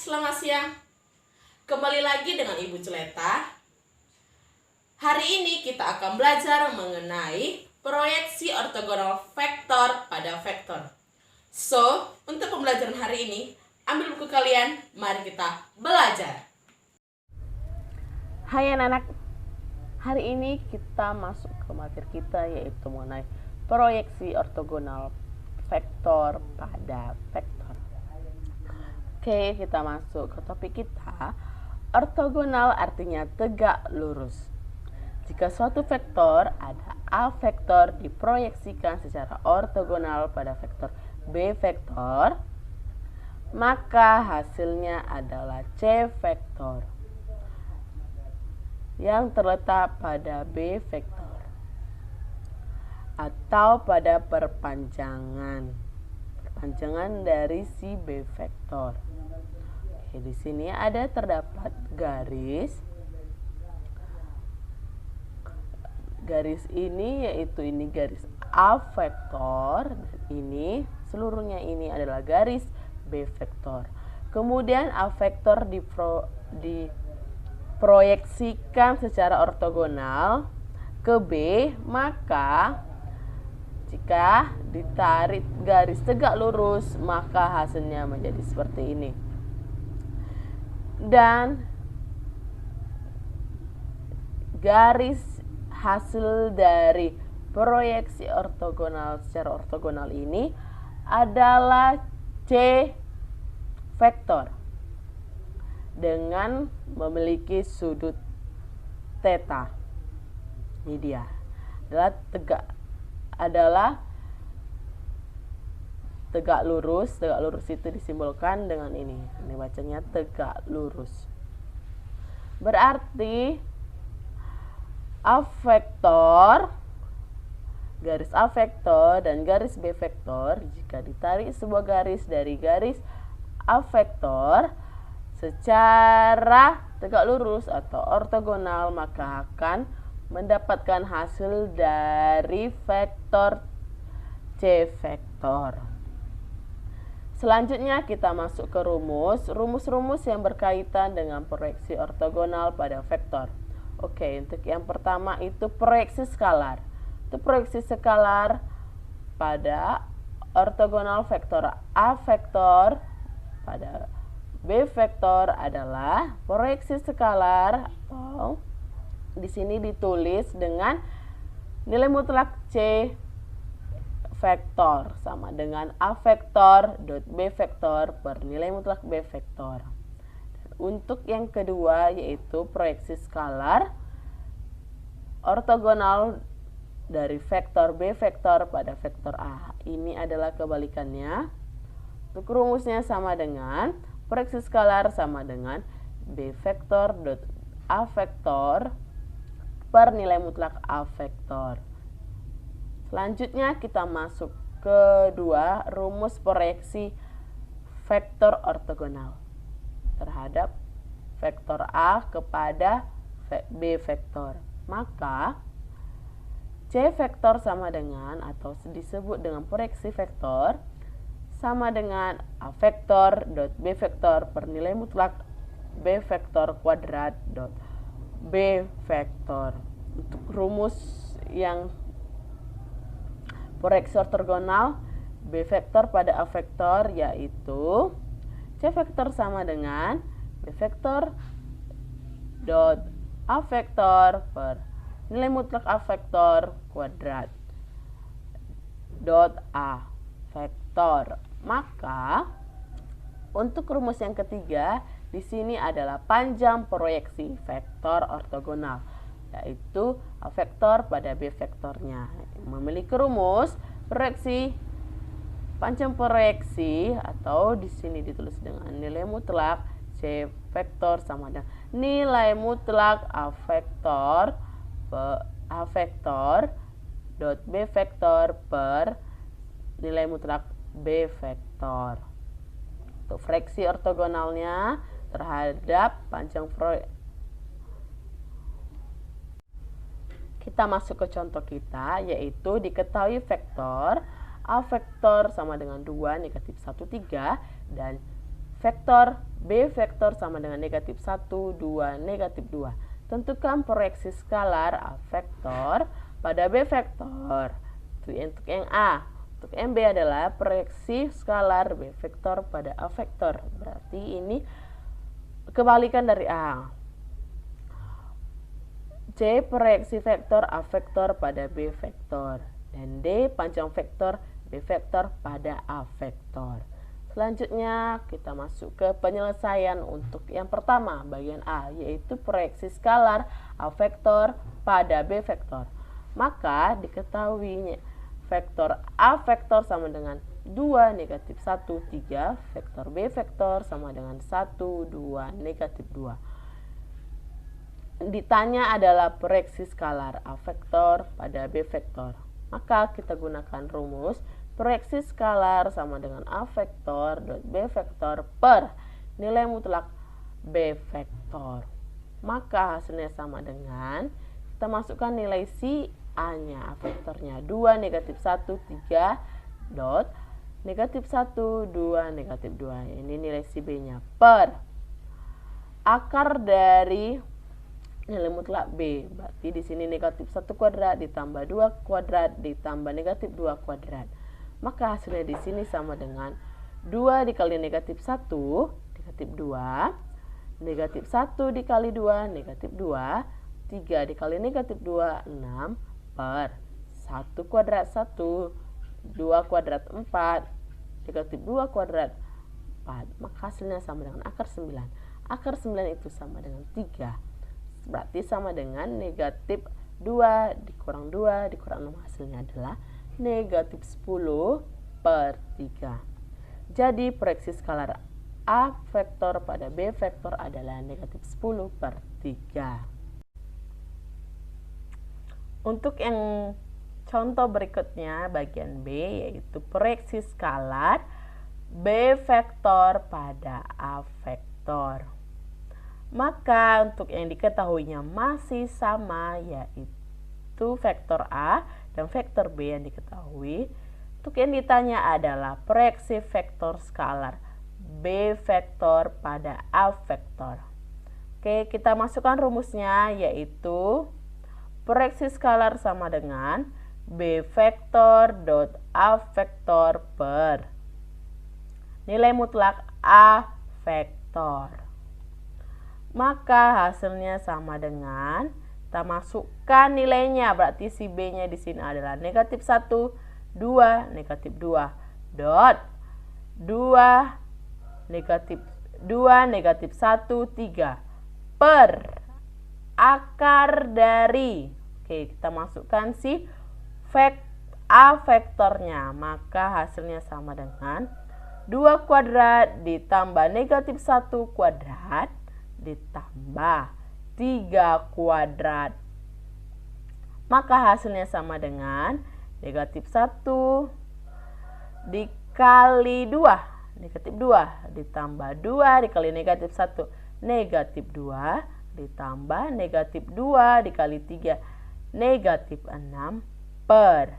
selamat siang. Kembali lagi dengan Ibu Celeta. Hari ini kita akan belajar mengenai proyeksi ortogonal vektor pada vektor. So, untuk pembelajaran hari ini, ambil buku kalian, mari kita belajar. Hai anak-anak, hari ini kita masuk ke materi kita yaitu mengenai proyeksi ortogonal vektor pada vektor. Oke, kita masuk ke topik kita. Ortogonal artinya tegak lurus. Jika suatu vektor ada A vektor diproyeksikan secara ortogonal pada vektor B vektor, maka hasilnya adalah C vektor yang terletak pada B vektor atau pada perpanjangan dari si B vektor. Oke, di sini terdapat garis ini yaitu ini garis A vektor dan ini seluruhnya ini adalah garis B vektor. Kemudian A vektor diproyeksikan secara ortogonal ke B, maka jika ditarik garis tegak lurus maka hasilnya menjadi seperti ini. Dan garis hasil dari proyeksi ortogonal secara ortogonal ini adalah C vektor dengan memiliki sudut theta. Ini dia adalah tegak lurus. Tegak lurus itu disimbolkan dengan ini bacanya tegak lurus. Berarti A vektor, garis A vektor dan garis B vektor, jika ditarik sebuah garis dari garis A vektor secara tegak lurus atau ortogonal, maka akan mendapatkan hasil dari vektor C vektor. Selanjutnya kita masuk ke rumus-rumus yang berkaitan dengan proyeksi ortogonal pada vektor. Oke, untuk yang pertama itu proyeksi skalar. Itu proyeksi skalar pada ortogonal vektor A vektor pada B vektor adalah proyeksi skalar atau di sini ditulis dengan nilai mutlak C vektor sama dengan A vektor dot B vektor per nilai mutlak B vektor. Dan untuk yang kedua yaitu proyeksi skalar ortogonal dari vektor B vektor pada vektor A. Ini adalah kebalikannya. Untuk rumusnya sama dengan proyeksi skalar sama dengan B vektor dot A vektor per nilai mutlak A vektor. Selanjutnya kita masuk ke dua rumus proyeksi vektor ortogonal terhadap vektor A kepada B vektor. Maka C vektor sama dengan atau disebut dengan proyeksi vektor sama dengan A vektor dot B vektor per nilai mutlak B vektor kuadrat dot B vektor. Untuk rumus yang proyeksi ortogonal B vektor pada A vektor yaitu C vektor sama dengan B vektor dot A vektor per nilai mutlak A vektor kuadrat dot A vektor. Maka untuk rumus yang ketiga di sini adalah panjang proyeksi vektor ortogonal yaitu A vektor pada B vektornya. Memiliki rumus proyeksi panjang proyeksi atau di sini ditulis dengan nilai mutlak C vektor sama dengan nilai mutlak A vektor dot B vektor per nilai mutlak B vektor. Untuk fraksi ortogonalnya terhadap panjang proyeksi. Kita masuk ke contoh kita, yaitu diketahui vektor A vektor sama dengan 2, negatif 1, 3, dan vektor B vektor sama dengan negatif 1, 2, negatif 2. Tentukan proyeksi skalar A vektor pada B vektor. Untuk yang A. Untuk yang B adalah proyeksi skalar B vektor pada A vektor. Berarti ini kebalikan dari A. C. Proyeksi vektor A vektor pada B vektor. Dan D. Panjang vektor B vektor pada A vektor. Selanjutnya kita masuk ke penyelesaian untuk yang pertama bagian A, yaitu proyeksi skalar A vektor pada B vektor. Maka diketahui vektor A vektor sama dengan 2, negatif 1, 3. Vektor B vektor sama dengan 1, 2, negatif 2. Ditanya adalah proyeksi skalar A vektor pada B vektor. Maka kita gunakan rumus proyeksi skalar sama dengan A vektor dot B vektor per nilai mutlak B vektor. Maka hasilnya sama dengan kita masukkan nilai si A-nya, A vektornya 2, negatif 1, 3 dot negatif 1, 2, negatif 2. Ini nilai si B-nya per akar dari nilai mutlak B. Berarti di sini negatif 1 kuadrat ditambah 2 kuadrat ditambah negatif 2 kuadrat. Maka hasilnya di sini sama dengan 2 dikali negatif 1, negatif 2, negatif 1 dikali 2, negatif 2, 3 dikali negatif 2, 6, per 1 kuadrat 1, 2 kuadrat 4, negatif 2 kuadrat 4. Maka hasilnya sama dengan akar 9. Akar 9 itu sama dengan 3. Berarti sama dengan negatif 2 dikurang 2 dikurang 6. Hasilnya adalah negatif 10 per 3. Jadi proyeksi skalar A vektor pada B vektor adalah negatif 10 per 3. Untuk yang contoh berikutnya bagian B, yaitu proyeksi skalar B vektor pada A vektor. Maka untuk yang diketahuinya masih sama, yaitu vektor A dan vektor B yang diketahui. Untuk yang ditanya adalah proyeksi vektor skalar B vektor pada A vektor. Oke, kita masukkan rumusnya, yaitu proyeksi skalar sama dengan B vektor dot A vektor per nilai mutlak A vektor. Maka hasilnya sama dengan kita masukkan nilainya, berarti si B-nya di sini adalah negatif 1, 2, negatif 2, dot 2, negatif 2, negatif 1, 3, per akar dari, oke, kita masukkan si A vektornya, maka hasilnya sama dengan 2 kuadrat ditambah negatif 1 kuadrat ditambah 3 kuadrat. Maka hasilnya sama dengan negatif 1 dikali 2, negatif 2, ditambah 2 dikali negatif 1, negatif 2, ditambah negatif 2 dikali 3, negatif 6, per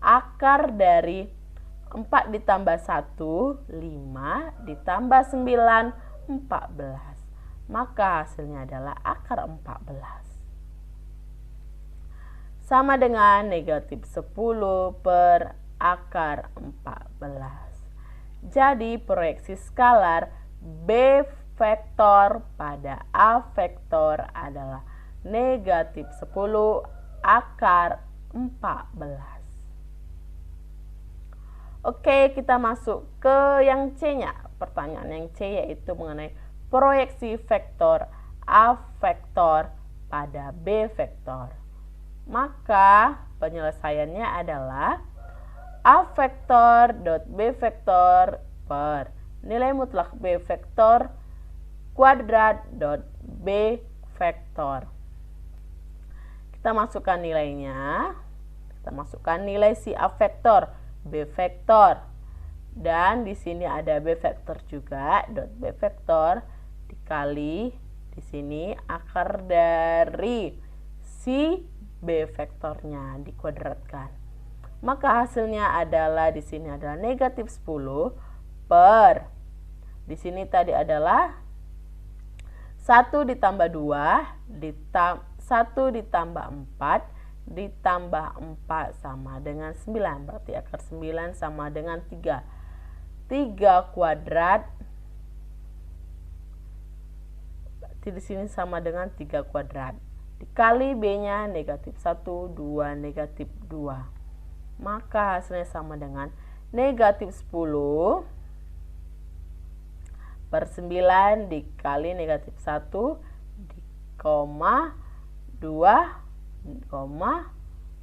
akar dari 4 ditambah 1, 5, ditambah 9, 14. Maka hasilnya adalah akar 14. Sama dengan negatif 10 per akar 14. Jadi proyeksi skalar B vektor pada A vektor adalah negatif 10 akar 14. Oke, kita masuk ke yang C-nya. Pertanyaan yang C yaitu mengenai proyeksi vektor A vektor pada B vektor. Maka penyelesaiannya adalah A vektor dot B vektor per nilai mutlak B vektor kuadrat dot B vektor. Kita masukkan nilainya. Kita masukkan nilai si A vektor, B vektor. Dan di sini ada B vektor juga, dot B vektor dikali di sini akar dari si B vektornya dikuadratkan. Maka hasilnya adalah di sini adalah negatif 10 per Di sini tadi adalah 1 ditambah 2, 1 ditambah 4, ditambah 4 sama dengan 9. Berarti akar 9 sama dengan 3. 3 kuadrat. Berarti di sini sama dengan 3 kuadrat. Dikali B-nya negatif 1, 2, negatif 2. Maka hasilnya sama dengan negatif 10 per 9 dikali negatif 1 koma 2 koma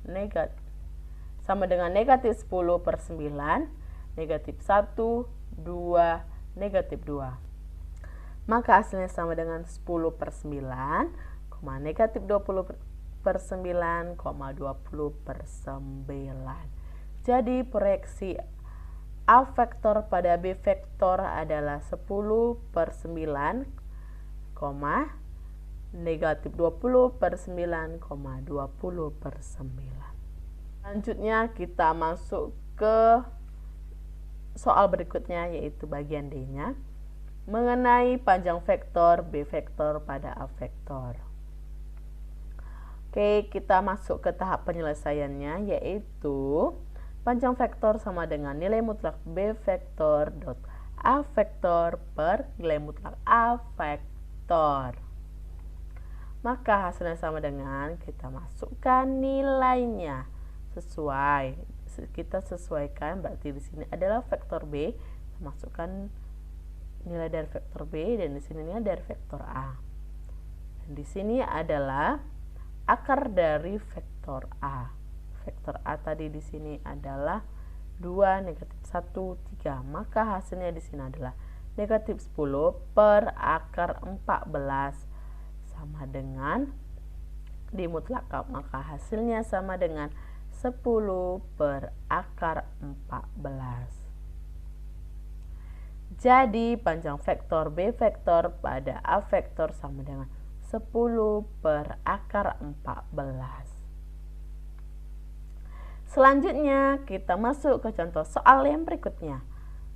negatif sama dengan negatif 10 per 9 negatif 1 2 negatif 2. Maka hasilnya sama dengan 10 per 9 koma negatif 20 per 9 koma 20 per 9. Jadi proyeksi A vektor pada B vektor adalah 10 per 9, negatif 20 per 9, 20 per 9. Selanjutnya kita masuk ke soal berikutnya, yaitu bagian D-nya. Mengenai panjang vektor B vektor pada A vektor. Oke, kita masuk ke tahap penyelesaiannya, yaitu panjang vektor sama dengan nilai mutlak B vektor dot A vektor per nilai mutlak A vektor. Maka hasilnya sama dengan kita masukkan nilainya sesuai. Kita sesuaikan, berarti di sini adalah vektor B, kita masukkan nilai dari vektor B, dan di sini nilai dari vektor A. Dan di sini adalah akar dari vektor A. Vektor A tadi di sini adalah 2, negatif 1, 3. Maka hasilnya di sini adalah negatif 10 per akar 14 sama dengan dimutlakkan. Maka hasilnya sama dengan 10 per akar 14. Jadi panjang vektor B vektor pada A vektor sama dengan 10 per akar 14. Selanjutnya kita masuk ke contoh soal yang berikutnya,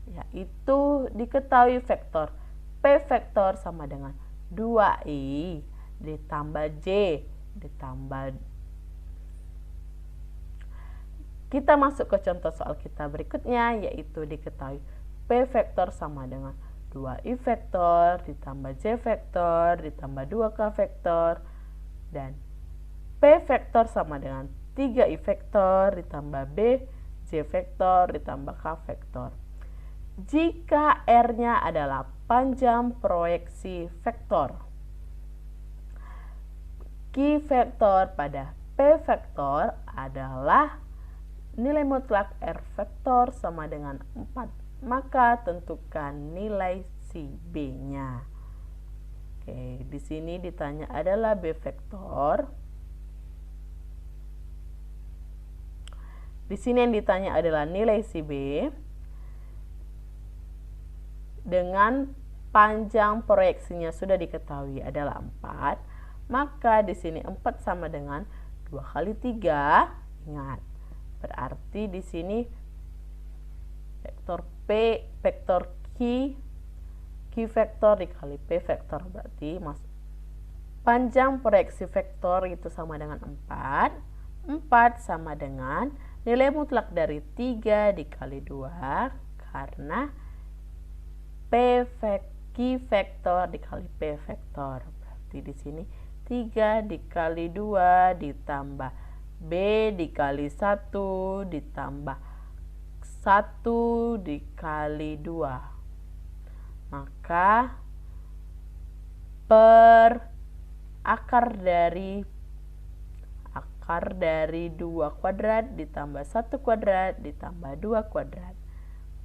yaitu diketahui vektor P vektor sama dengan 2i ditambah j ditambah. Kita masuk ke contoh soal kita berikutnya, yaitu diketahui P vektor sama dengan 2i vektor ditambah j vektor ditambah 2k vektor, dan P vektor sama dengan 3i vektor ditambah b j vektor ditambah k vektor. Jika R-nya adalah panjang proyeksi vektor, Q vektor pada P vektor adalah nilai mutlak R vektor sama dengan 4. Maka tentukan nilai si B-nya. Oke, di sini ditanya adalah B vektor. Di sini yang ditanya adalah nilai si B dengan panjang proyeksinya sudah diketahui adalah 4. Maka di sini 4 sama dengan 2 kali 3. Ingat, berarti di sini vektor P, vektor Q vektor dikali P vektor, berarti panjang proyeksi vektor itu sama dengan 4. 4 sama dengan nilai mutlak dari 3 dikali 2, karena Q vektor dikali P vektor. Berarti di sini 3 dikali 2 ditambah B dikali 1 ditambah 1 dikali 2. Maka per akar dari 2 kuadrat ditambah 1 kuadrat ditambah 2 kuadrat.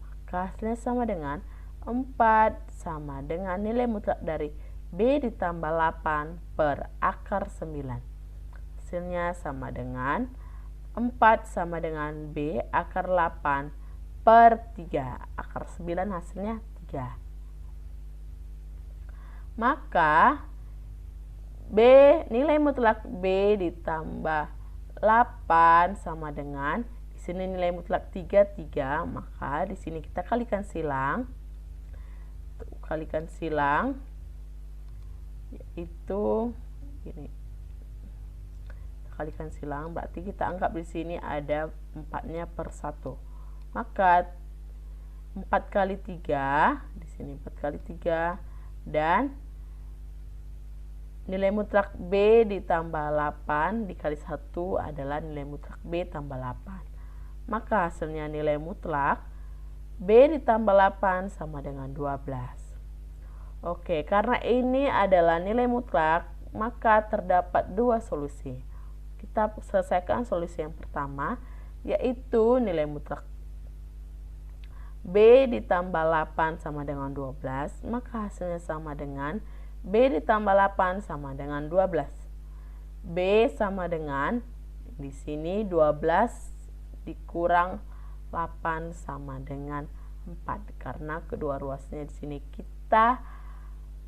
Maka hasilnya sama dengan 4 sama dengan nilai mutlak dari B ditambah 8 per akar 9. Hasilnya sama dengan 4 sama dengan B akar 8 per 3. Akar 9 hasilnya 3. Maka nilai mutlak B ditambah 8 sama dengan, di sini nilai mutlak 3, maka di sini kita kalikan silang. kalikan silang, yaitu ini. Kalikan silang, berarti kita anggap di sini ada 4-nya per 1. Maka 4 kali 3, di sini 4 kali 3, dan nilai mutlak B ditambah 8 dikali 1 adalah nilai mutlak B tambah 8. Maka hasilnya nilai mutlak B ditambah 8 sama dengan 12. Oke, karena ini adalah nilai mutlak, maka terdapat 2 solusi. Kita selesaikan solusi yang pertama, yaitu nilai mutlak B ditambah 8 sama dengan 12, maka hasilnya sama dengan B ditambah 8 sama dengan 12. B sama dengan, di sini 12 dikurang 8 sama dengan 4. Karena kedua ruasnya di sini kita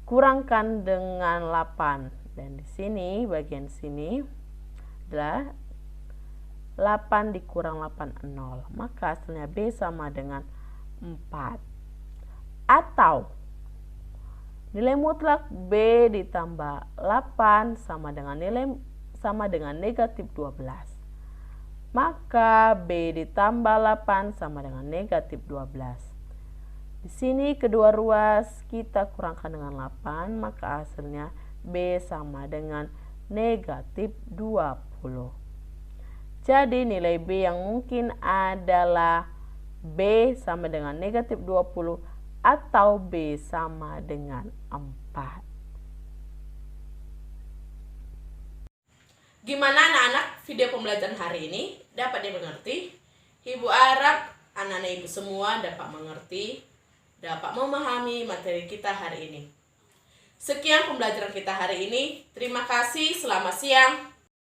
kurangkan dengan 8. Dan di sini, bagian sini adalah 8 dikurang 8, 0. Maka hasilnya B sama dengan 4. Atau nilai mutlak B ditambah 8 sama dengan negatif 12. Maka B ditambah 8 sama dengan negatif 12. Di sini kedua ruas kita kurangkan dengan 8, maka hasilnya B sama dengan negatif 20. Jadi nilai B yang mungkin adalah B sama dengan negatif 20 atau B sama dengan 4. Gimana anak-anak, video pembelajaran hari ini dapat dimengerti? Ibu harap anak-anak ibu semua dapat mengerti, dapat memahami materi kita hari ini. Sekian pembelajaran kita hari ini. Terima kasih, selamat siang.